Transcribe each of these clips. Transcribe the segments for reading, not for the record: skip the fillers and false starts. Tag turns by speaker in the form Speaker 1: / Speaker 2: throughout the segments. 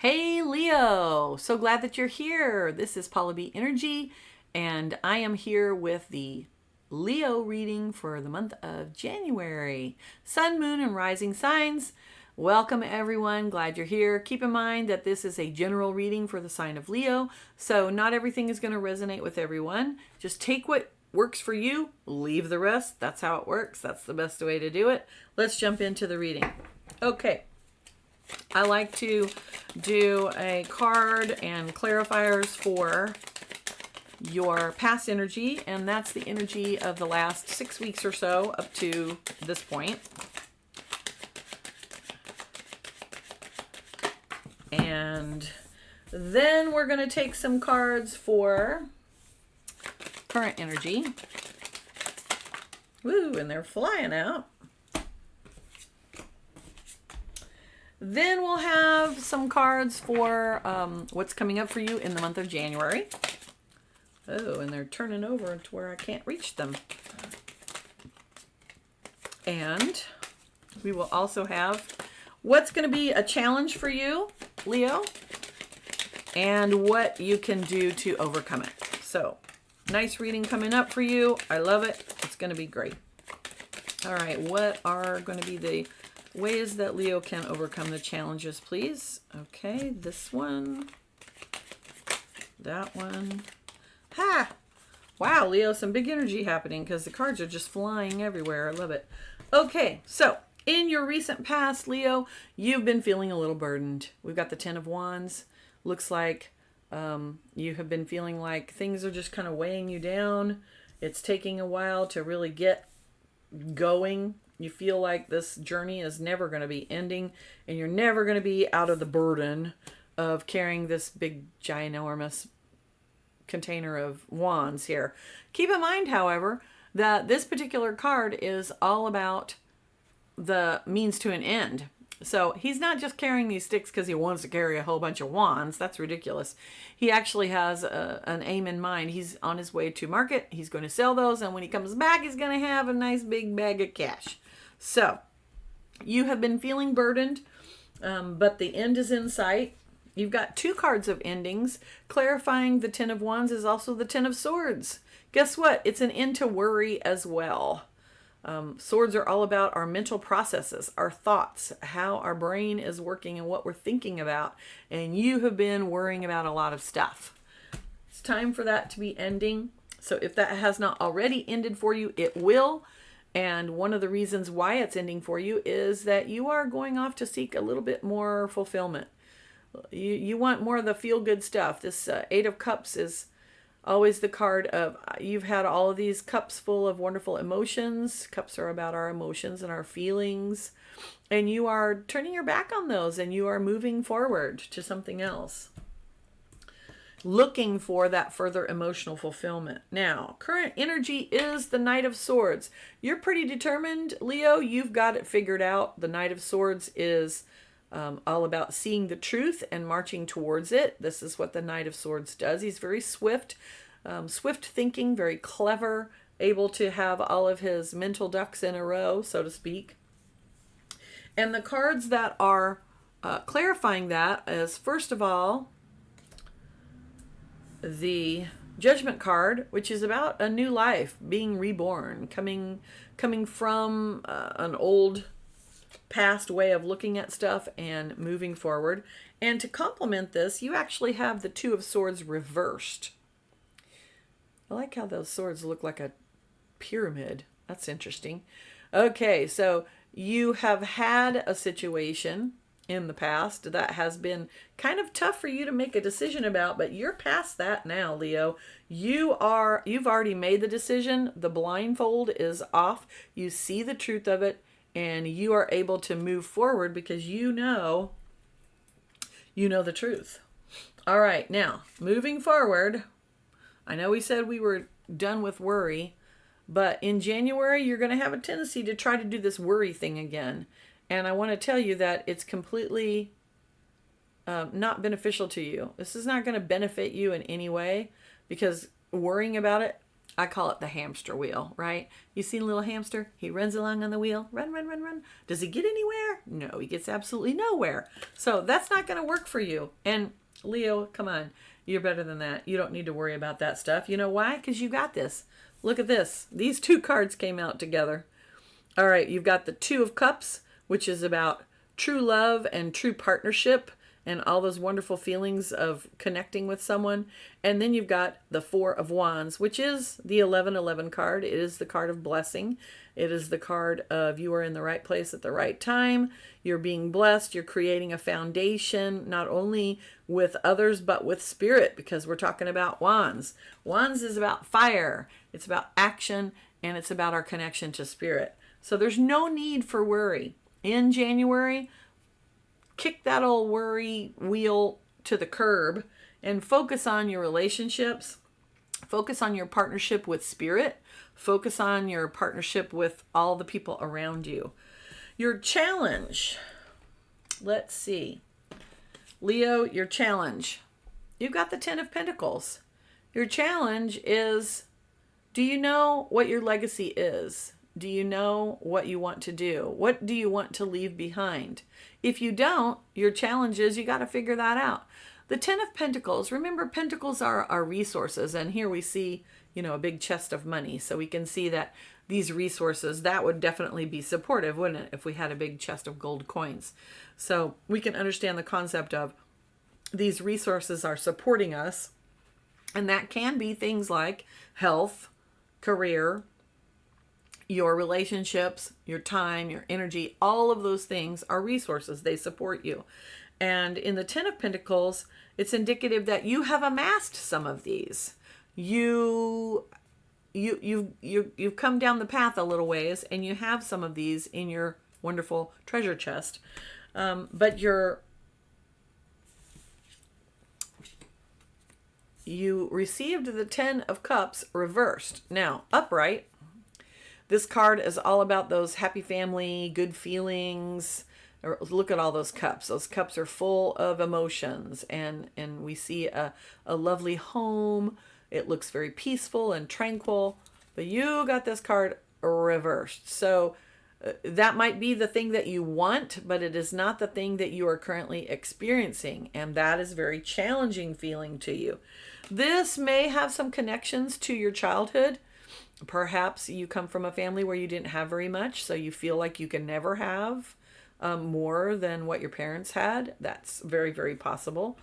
Speaker 1: Hey Leo, so glad that you're here. This is Paula B Energy, and I am here with the Leo reading for the month of January. Sun, moon, and rising signs. Welcome everyone. Glad you're here. Keep in mind that this is a general reading for the sign of Leo, so not everything is going to resonate with everyone. Just take what works for you, leave the rest. That's how it works. That's the best way to do it. Let's jump into the reading. Okay. I like to do a card and clarifiers for your past energy, and that's the energy of the last 6 weeks or so up to this point. And then we're going to take some cards for current energy. Woo, and they're flying out. Then we'll have some cards for what's coming up for you in the month of January. Oh, and they're turning over to where I can't reach them. And we will also have what's going to be a challenge for you, Leo, and what you can do to overcome it. So, nice reading coming up for you. I love it. It's going to be great. All right, what are going to be the ways that Leo can overcome the challenges, please? Okay, this one. That one. Ha! Wow, Leo, some big energy happening because the cards are just flying everywhere. I love it. Okay, so in your recent past, Leo, you've been feeling a little burdened. We've got the Ten of Wands. Looks like you have been feeling like things are just kind of weighing you down. It's taking a while to really get going. You feel like this journey is never going to be ending, and you're never going to be out of the burden of carrying this big, ginormous container of wands here. Keep in mind, however, that this particular card is all about the means to an end. So he's not just carrying these sticks because he wants to carry a whole bunch of wands. That's ridiculous. He actually has an aim in mind. He's on his way to market. He's going to sell those, and when he comes back, he's going to have a nice big bag of cash. So you have been feeling burdened, but the end is in sight. You've got two cards of endings. Clarifying the Ten of Wands is also the Ten of Swords. Guess what? It's an end to worry as well. Swords are all about our mental processes, our thoughts, how our brain is working and what we're thinking about. And you have been worrying about a lot of stuff. It's time for that to be ending. So if that has not already ended for you, it will. And one of the reasons why it's ending for you is that you are going off to seek a little bit more fulfillment. You want more of the feel-good stuff. This Eight of Cups is always the card of you've had all of these cups full of wonderful emotions. Cups are about our emotions and our feelings. And you are turning your back on those and you are moving forward to something else, looking for that further emotional fulfillment. Now, current energy is the Knight of Swords. You're pretty determined, Leo. You've got it figured out. The Knight of Swords is all about seeing the truth and marching towards it. This is what the Knight of Swords does. He's very swift, swift thinking, very clever, able to have all of his mental ducks in a row, so to speak. And the cards that are clarifying that is, first of all, the Judgment card, which is about a new life, being reborn, coming from an old past way of looking at stuff and moving forward. And to complement this, you actually have the Two of Swords reversed. I like how those swords look like a pyramid. That's interesting. Okay, so you have had a situation in the past that has been kind of tough for you to make a decision about, but you're past that now, Leo. You've already made the decision. The blindfold is off. You see the truth of it, and you are able to move forward because you know the truth. All right, now moving forward, I know we said we were done with worry, but in January you're going to have a tendency to try to do this worry thing again. And I want to tell you that it's completely not beneficial to you. This is not going to benefit you in any way because worrying about it I call it the hamster wheel, right? You seen a little hamster? He runs along on the wheel. Run, run, run, run. Does he get anywhere? No, he gets absolutely nowhere. So that's not going to work for you. And Leo, come on. You're better than that. You don't need to worry about that stuff. You know why? Because you got this. Look at this. These two cards came out together. All right, you've got the Two of Cups, which is about true love and true partnership and all those wonderful feelings of connecting with someone. And then you've got the Four of Wands, which is the 1111 card. It is the card of blessing. It is the card of you are in the right place at the right time. You're being blessed. You're creating a foundation, not only with others, but with spirit, because we're talking about wands. Wands is about fire. It's about action, and it's about our connection to spirit. So there's no need for worry. In January, kick that old worry wheel to the curb and focus on your relationships. Focus on your partnership with spirit. Focus on your partnership with all the people around you. Your challenge. Let's see. Leo, your challenge. You've got the Ten of Pentacles. Your challenge is, do you know what your legacy is? Do you know what you want to do? What do you want to leave behind? If you don't, your challenge is you got to figure that out. The Ten of Pentacles, remember, pentacles are our resources. And here we see, a big chest of money. So we can see that these resources, that would definitely be supportive, wouldn't it, if we had a big chest of gold coins? So we can understand the concept of these resources are supporting us. And that can be things like health, career, your relationships, your time, your energy. All of those things are resources. They support you. And in the Ten of Pentacles, it's indicative that you have amassed some of these. You've come down the path a little ways, and you have some of these in your wonderful treasure chest. But you received the Ten of Cups reversed. Now, upright, this card is all about those happy family, good feelings. Look at all those cups. Those cups are full of emotions. And we see a lovely home. It looks very peaceful and tranquil. But you got this card reversed. So that might be the thing that you want, but it is not the thing that you are currently experiencing. And that is very challenging feeling to you. This may have some connections to your childhood. Perhaps you come from a family where you didn't have very much, so you feel like you can never have more than what your parents had. That's very, very possible.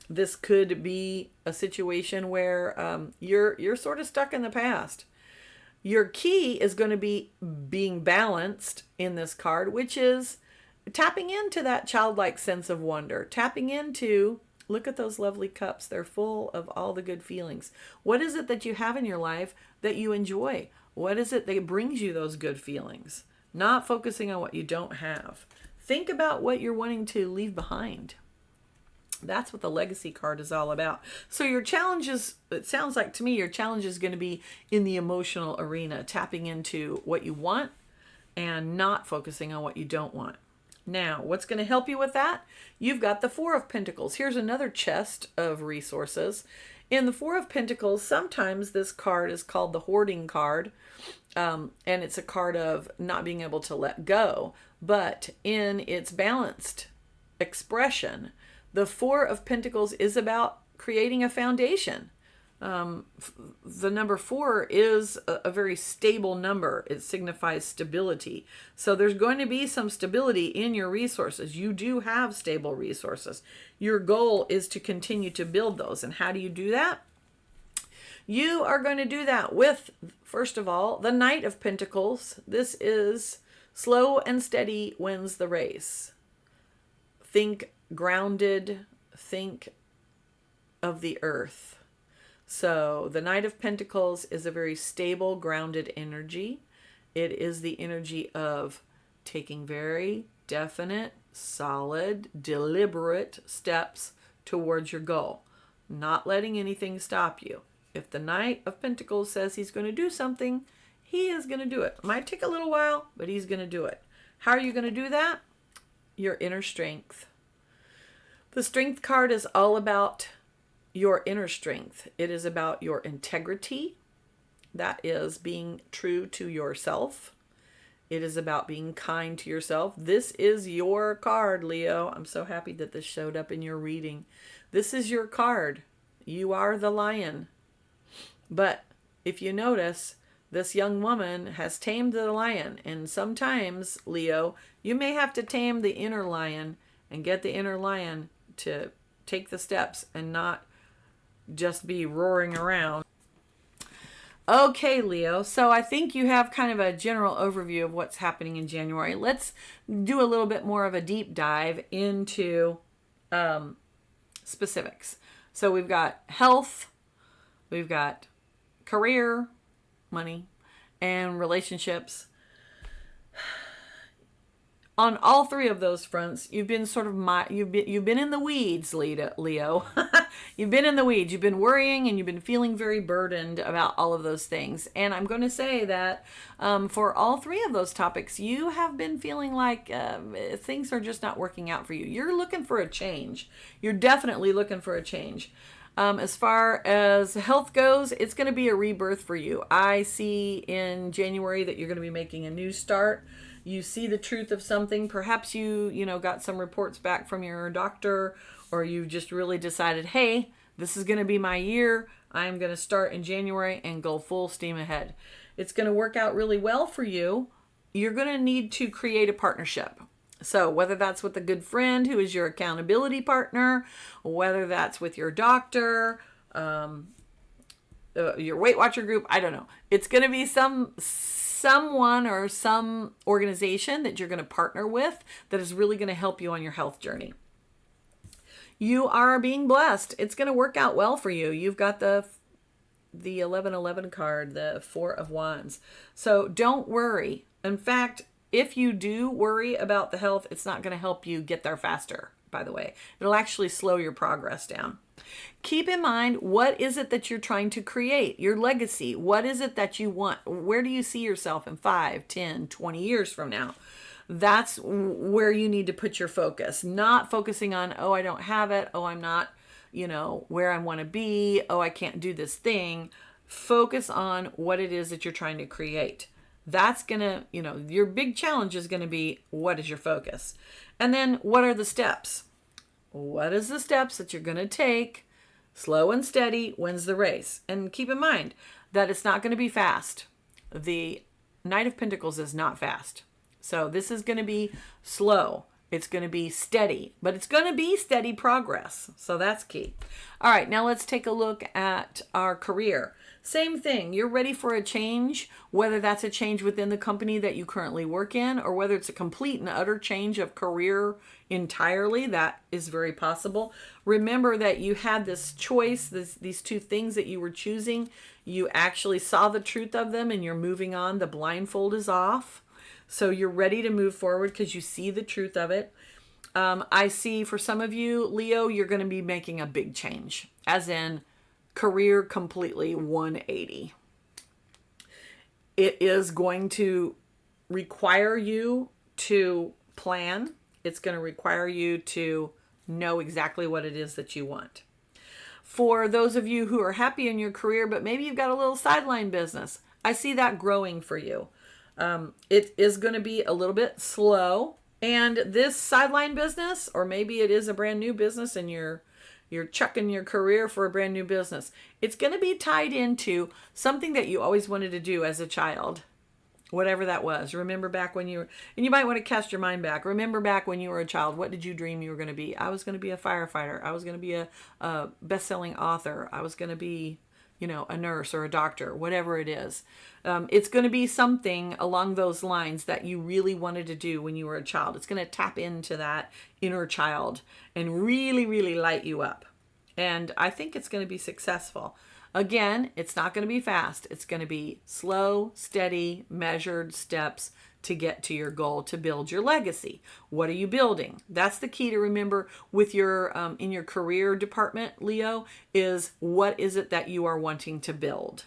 Speaker 1: This could be a situation where you're sort of stuck in the past. Your key is going to be being balanced in this card, which is tapping into that childlike sense of wonder, tapping into, look at those lovely cups. They're full of all the good feelings. What is it that you have in your life that you enjoy? What is it that brings you those good feelings? Not focusing on what you don't have. Think about what you're wanting to leave behind. That's what the legacy card is all about. So your challenge is, it sounds like to me, your challenge is going to be in the emotional arena, tapping into what you want and not focusing on what you don't want. Now, what's going to help you with that? You've got the Four of Pentacles. Here's another chest of resources. In the Four of Pentacles, sometimes this card is called the hoarding card, and it's a card of not being able to let go. But in its balanced expression, the Four of Pentacles is about creating a foundation. The number 4 is a very stable number. It signifies stability. So there's going to be some stability in your resources. You do have stable resources. Your goal is to continue to build those. And how do you do that? You are going to do that with, first of all, the Knight of Pentacles. This is slow and steady wins the race. Think grounded. Think of the earth. So the Knight of Pentacles is a very stable, grounded energy. It is the energy of taking very definite, solid, deliberate steps towards your goal. Not letting anything stop you. If the Knight of Pentacles says he's going to do something, he is going to do it. It might take a little while, but he's going to do it. How are you going to do that? Your inner strength. The Strength card is all about your inner strength. It is about your integrity. That is being true to yourself. It is about being kind to yourself. This is your card, Leo. I'm so happy that this showed up in your reading. This is your card. You are the lion. But if you notice, this young woman has tamed the lion. And sometimes, Leo, you may have to tame the inner lion and get the inner lion to take the steps and not just be roaring around. Okay, Leo, so I think you have kind of a general overview of what's happening in January. Let's do a little bit more of a deep dive into specifics. So we've got health, we've got career, money, and relationships. On all three of those fronts, you've been sort of you've been in the weeds, Leo. You've been in the weeds. You've been worrying and you've been feeling very burdened about all of those things. And I'm going to say that for all three of those topics, you have been feeling like things are just not working out for you. You're looking for a change. You're definitely looking for a change. As far as health goes, it's going to be a rebirth for you. I see in January that you're going to be making a new start. You see the truth of something. Perhaps you got some reports back from your doctor, or you just really decided, hey, this is going to be my year. I'm going to start in January and go full steam ahead. It's going to work out really well for you. You're going to need to create a partnership. So whether that's with a good friend who is your accountability partner, whether that's with your doctor, your Weight Watcher group, I don't know. It's going to be someone or some organization that you're going to partner with that is really going to help you on your health journey. You are being blessed. It's going to work out well for you. You've got the 1111 card, the 4 of Wands. So don't worry. In fact, if you do worry about the health, it's not going to help you get there faster, by the way. It'll actually slow your progress down. Keep in mind, what is it that you're trying to create? Your legacy. What is it that you want? Where do you see yourself in 5, 10, 20 years from now? That's where you need to put your focus. Not focusing on, oh, I don't have it. Oh, I'm not, where I want to be. Oh, I can't do this thing. Focus on what it is that you're trying to create. That's going to, your big challenge is going to be, what is your focus? And then what are the steps? What is the steps that you're going to take? Slow and steady wins the race. And keep in mind that it's not going to be fast. The Knight of Pentacles is not fast. So this is going to be slow. It's going to be steady, but it's going to be steady progress. So that's key. All right, now let's take a look at our career. Same thing. You're ready for a change, whether that's a change within the company that you currently work in, or whether it's a complete and utter change of career entirely. That is very possible. Remember that you had this choice, these two things that you were choosing. You actually saw the truth of them and you're moving on. The blindfold is off. So you're ready to move forward because you see the truth of it. I see for some of you, Leo, you're going to be making a big change, as in career completely 180. It is going to require you to plan. It's going to require you to know exactly what it is that you want. For those of you who are happy in your career, but maybe you've got a little sideline business, I see that growing for you. It is going to be a little bit slow. And this sideline business, or maybe it is a brand new business and you're chucking your career for a brand new business, it's going to be tied into something that you always wanted to do as a child, whatever that was. Remember back when and you might want to cast your mind back. Remember back when you were a child, what did you dream you were going to be? I was going to be a firefighter. I was going to be a best-selling author. I was going to be, a nurse or a doctor, whatever it is. It's going to be something along those lines that you really wanted to do when you were a child. It's going to tap into that inner child and really, really light you up. And I think it's going to be successful. Again, it's not going to be fast. It's going to be slow, steady, measured steps to get to your goal, to build your legacy. What are you building? That's the key to remember with your in your career department, Leo, is what is it that you are wanting to build?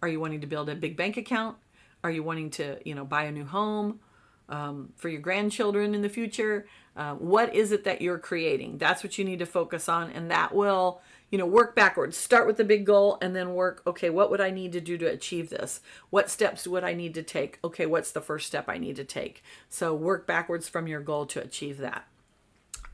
Speaker 1: Are you wanting to build a big bank account? Are you wanting to, buy a new home for your grandchildren in the future? What is it that you're creating? That's what you need to focus on, and that will work backwards. Start with the big goal and then work, okay, what would I need to do to achieve this? What steps would I need to take? Okay, what's the first step I need to take? So work backwards from your goal to achieve that.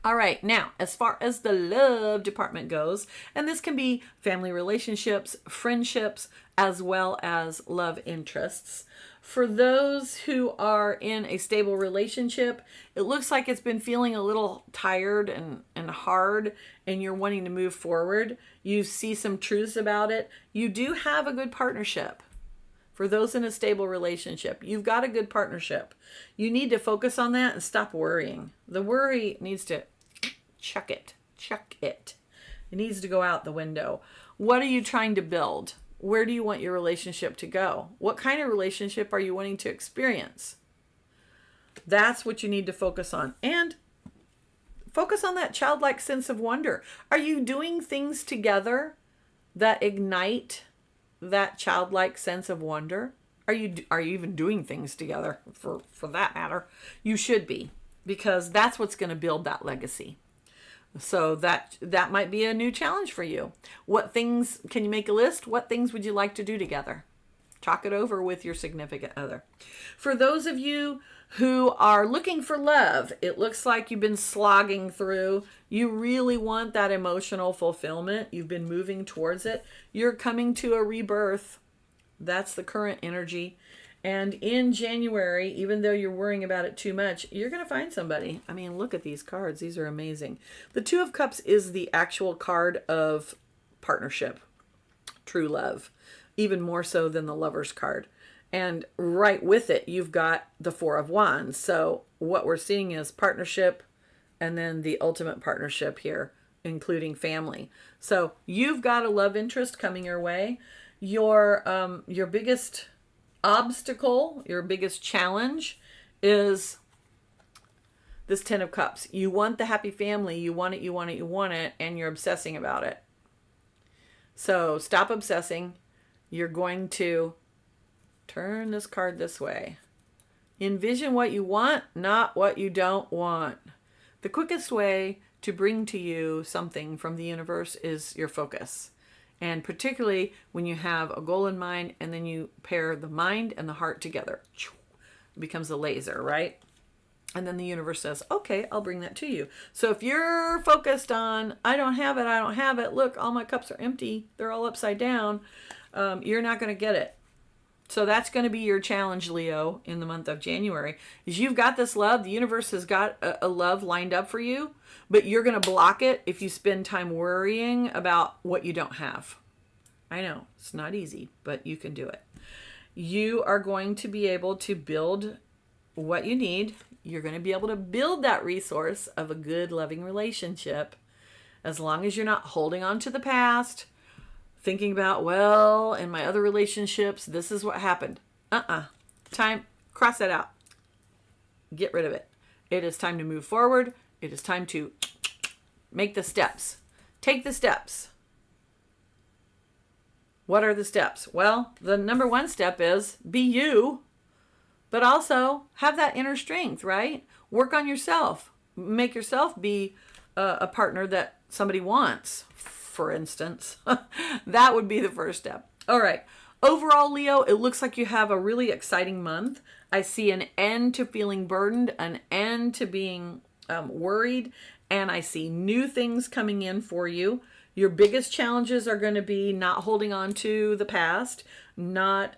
Speaker 1: All right, now, as far as the love department goes, and this can be family relationships, friendships, as well as love interests. For those who are in a stable relationship, it looks like it's been feeling a little tired and hard, and you're wanting to move forward. You see some truths about it. You do have a good partnership. For those in a stable relationship, you've got a good partnership. You need to focus on that and stop worrying. The worry needs to chuck it. It needs to go out the window. What are you trying to build? Where do you want your relationship to go? What kind of relationship are you wanting to experience? That's what you need to focus on. And focus on that childlike sense of wonder. Are you doing things together that ignite that childlike sense of wonder? Are you even doing things together for that matter? You should be, because that's what's going to build that legacy. So that might be a new challenge for you. What things, can you make a list? What things would you like to do together? Talk it over with your significant other. For those of you who are looking for love, it looks like you've been slogging through. You really want that emotional fulfillment. You've been moving towards it. You're coming to a rebirth. That's the current energy. And in January, even though you're worrying about it too much, you're going to find somebody. I mean, look at these cards. These are amazing. The Two of Cups is the actual card of partnership, true love, even more so than the Lover's card. And right with it, you've got the Four of Wands. So what we're seeing is partnership and then the ultimate partnership here, including family. So you've got a love interest coming your way. Your biggest obstacle, your biggest challenge is this Ten of Cups. You want the happy family. You want it, you want it, you want it, and you're obsessing about it. So stop obsessing. You're going to turn this card this way. Envision what you want, not what you don't want. The quickest way to bring to you something from the universe is your focus. And particularly when you have a goal in mind and then you pair the mind and the heart together. It becomes a laser, right? And then the universe says, okay, I'll bring that to you. So if you're focused on, I don't have it, look, all my cups are empty, they're all upside down, you're not going to get it. So that's going to be your challenge, Leo, in the month of January, is you've got this love. The universe has got a love lined up for you, but you're going to block it if you spend time worrying about what you don't have. I know it's not easy, but you can do it. You are going to be able to build what you need. You're going to be able to build that resource of a good, loving relationship, as long as you're not holding on to the past, thinking about, well, in my other relationships, this is what happened. Time, cross that out. Get rid of it. It is time to move forward. It is time to make the steps. Take the steps. What are the steps? Well, the number one step is be you, but also have that inner strength, right? Work on yourself. Make yourself be a partner that somebody wants, for instance. That would be the first step. All right. Overall, Leo, it looks like you have a really exciting month. I see an end to feeling burdened, an end to being worried, and I see new things coming in for you. Your biggest challenges are going to be not holding on to the past, not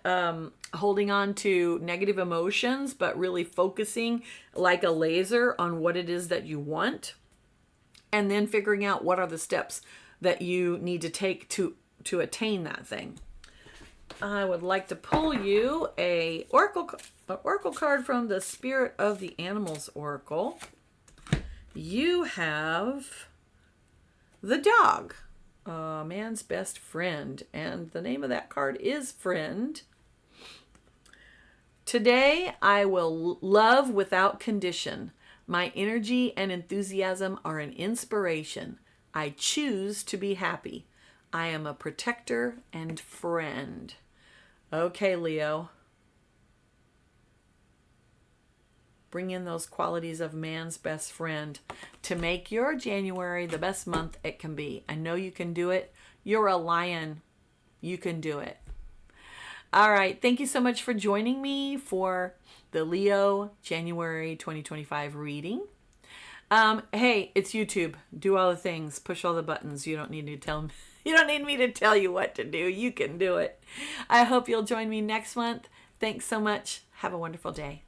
Speaker 1: holding on to negative emotions, but really focusing like a laser on what it is that you want, and then figuring out what are the steps that you need to take to attain that thing. I would like to pull you an oracle card from the Spirit of the Animals Oracle. You have the dog, a man's best friend, and the name of that card is Friend. Today, I will love without condition. My energy and enthusiasm are an inspiration. I choose to be happy. I am a protector and friend. Okay, Leo. Bring in those qualities of man's best friend to make your January the best month it can be. I know you can do it. You're a lion. You can do it. All right. Thank you so much for joining me for the Leo January 2025 reading. Hey, it's YouTube. Do all the things. Push all the buttons. You don't need to tell me. You don't need me to tell you what to do. You can do it. I hope you'll join me next month. Thanks so much. Have a wonderful day.